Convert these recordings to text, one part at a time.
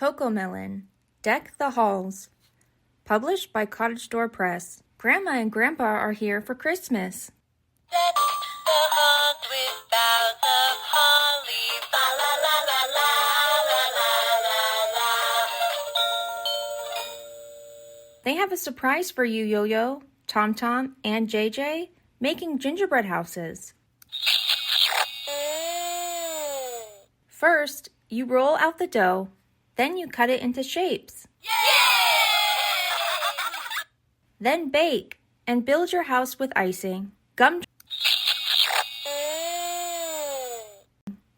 CoComelon, Deck the Halls. Published by Cottage Door Press. Grandma and Grandpa are here for Christmas. Deck the halls with boughs of holly, fa la la la la la la la la. They have a surprise for you, Yo-Yo, Tom-Tom, and JJ, making gingerbread houses. First, you roll out the dough, then you cut it into shapes. Then bake and build your house with icing,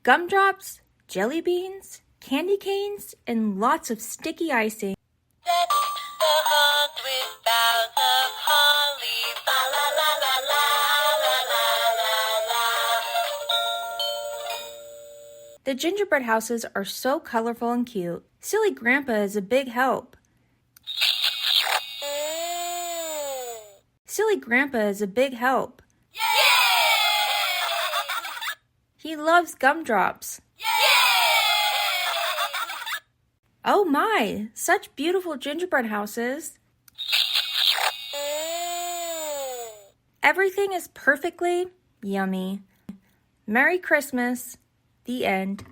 gumdrops, jelly beans, candy canes, and lots of sticky icing. Deck the halls with boughs of holly, fa la la la la la la la la. The gingerbread houses are so colorful and cute. Silly Grandpa is a big help. Silly Grandpa is a big help. He loves gumdrops. Oh my, such beautiful gingerbread houses. Everything is perfectly yummy. Merry Christmas. The end.